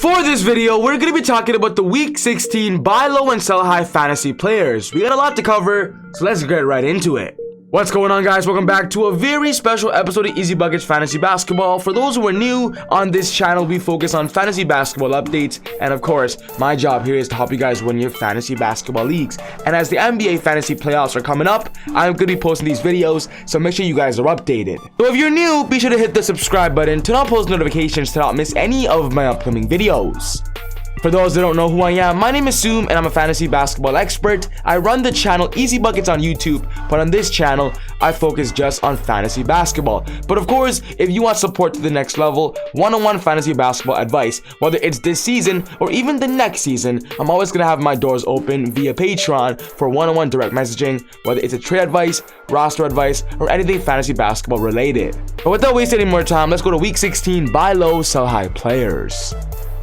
For this video, we're going to be talking about the Week 16 buy low and sell high fantasy players. We got a lot to cover, so let's get right into it. What's going on, guys? Welcome back to a very special episode of ezBUCKETZ Fantasy Basketball. For those who are new on this channel, we focus on fantasy basketball updates, and of course, my job here is to help you guys win your fantasy basketball leagues. And as the NBA fantasy playoffs are coming up, I'm going to be posting these videos, so make sure you guys are updated. So if you're new, be sure to hit the subscribe button, turn on post notifications to not miss any of my upcoming videos. For those that don't know who I am, my name is Zoom and I'm a fantasy basketball expert. I run the channel ezBUCKETZ on YouTube, but on this channel, I focus just on fantasy basketball. But of course, if you want support to the next level, one-on-one fantasy basketball advice, whether it's this season or even the next season, I'm always going to have my doors open via Patreon for one-on-one direct messaging, whether it's a trade advice, roster advice, or anything fantasy basketball related. But without wasting any more time, let's go to Week 16 buy low, sell high players.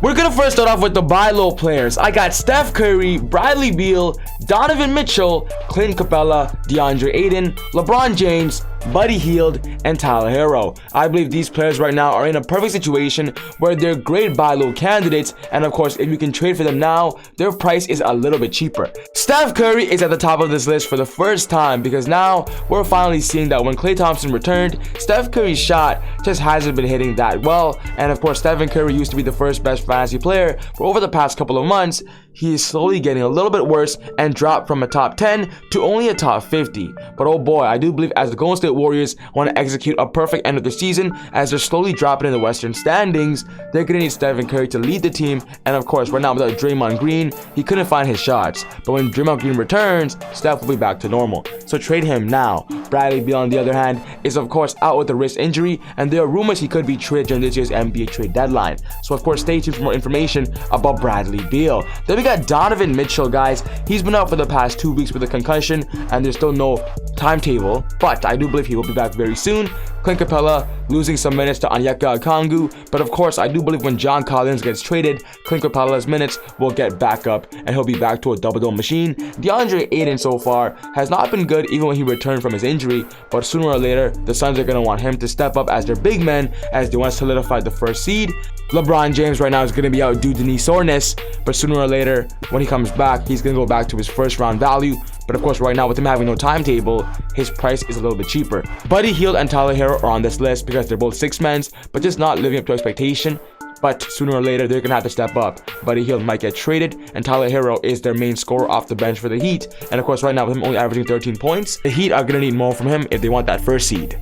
We're going to first start off with the buy low players. I got Steph Curry, Bradley Beal, Donovan Mitchell, Clint Capella, DeAndre Ayton, LeBron James, Buddy Hield, and Tyler Hero. I believe these players right now are in a perfect situation where they're great buy low candidates, and of course, if you can trade for them now, their price is a little bit cheaper. Steph Curry is at the top of this list for the first time because now we're finally seeing that when Klay Thompson returned, Steph Curry's shot just hasn't been hitting that well, and of course, Stephen Curry used to be the first best fantasy player, but over the past couple of months, he is slowly getting a little bit worse and dropped from a top 10 to only a top 50. But oh boy, I do believe as the Golden State Warriors want to execute a perfect end of the season, as they're slowly dropping in the Western standings, they're going to need Stephen Curry to lead the team. And of course, right now without Draymond Green, he couldn't find his shots. But when Draymond Green returns, Steph will be back to normal. So trade him now. Bradley Beal, on the other hand, is of course out with a wrist injury, and there are rumors he could be traded during this year's NBA trade deadline. So of course, stay tuned for more information about Bradley Beal. Then we got Donovan Mitchell, guys. He's been out for the past 2 weeks with a concussion, and there's still no timetable, but I do believe he will be back very soon. Clint Capella losing some minutes to Onyeka Okongwu, but of course I do believe when John Collins gets traded, Clint Capella's minutes will get back up and he'll be back to a double-double machine. DeAndre Ayton so far has not been good even when he returned from his injury, but sooner or later the Suns are going to want him to step up as their big man as they want to solidify the first seed. LeBron James right now is going to be out due to knee soreness, but sooner or later when he comes back, he's going to go back to his first round value. But of course, right now with him having no timetable, his price is a little bit cheaper. Buddy Hield and Tyler Hero are on this list because they're both six men, but just not living up to expectation. But sooner or later, they're going to have to step up. Buddy Hield might get traded, and Tyler Hero is their main scorer off the bench for the Heat. And of course, right now with him only averaging 13 points, the Heat are going to need more from him if they want that first seed.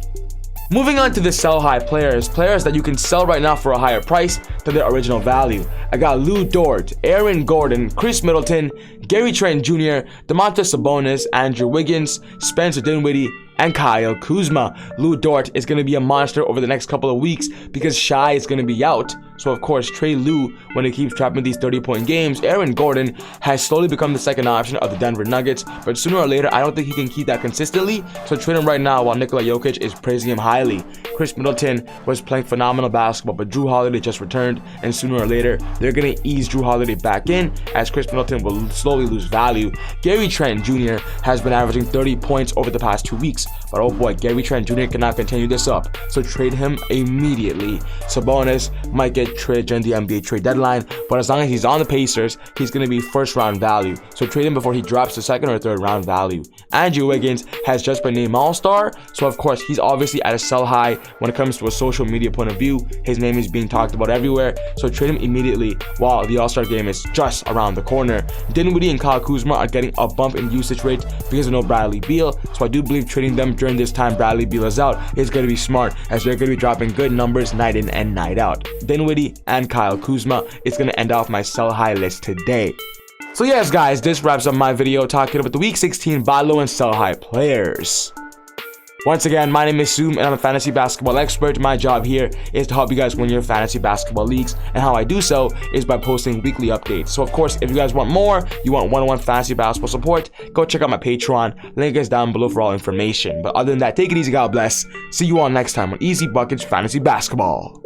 Moving on to the sell high players that you can sell right now for a higher price than their original value. I got Lou Dort, Aaron Gordon, Chris Middleton, Gary Trent Jr., Domantas Sabonis, Andrew Wiggins, Spencer Dinwiddie, and Kyle Kuzma. Lou Dort is going to be a monster over the next couple of weeks because Shai is going to be out. So of course, trade Lou when he keeps trapping these 30-point games. Aaron Gordon has slowly become the second option of the Denver Nuggets, but sooner or later, I don't think he can keep that consistently. So trade him right now while Nikola Jokic is praising him highly. Chris Middleton was playing phenomenal basketball, but Drew Holiday just returned, and sooner or later, they're going to ease Drew Holiday back in as Chris Middleton will slowly lose value. Gary Trent Jr. has been averaging 30 points over the past 2 weeks, but oh boy, Gary Trent Jr. cannot continue this up, so trade him immediately. Sabonis might get traded during the NBA trade deadline, but as long as he's on the Pacers, he's going to be first round value, so trade him before he drops to second or third round value. Andrew Wiggins has just been named All-Star, so of course he's obviously at a sell high when it comes to a social media point of view. His name is being talked about everywhere, so trade him immediately while the All-Star game is just around the corner. Dinwiddie and Kyle Kuzma are getting a bump in usage rate because of no Bradley Beal, so I do believe trading them during this time Bradley Beal is out is going to be smart, as they're going to be dropping good numbers night in and night out. Dinwiddie and Kyle Kuzma is going to end off my sell high list today. So yes guys, this wraps up my video talking about the Week 16 buy low and sell high players. Once again, my name is Zoom and I'm a fantasy basketball expert. My job here is to help you guys win your fantasy basketball leagues, and how I do so is by posting weekly updates. So of course, if you guys want more, you want one-on-one fantasy basketball support, go check out my Patreon. Link is down below for all information. But other than that, take it easy, God bless. See you all next time on ezBUCKETZ Fantasy Basketball.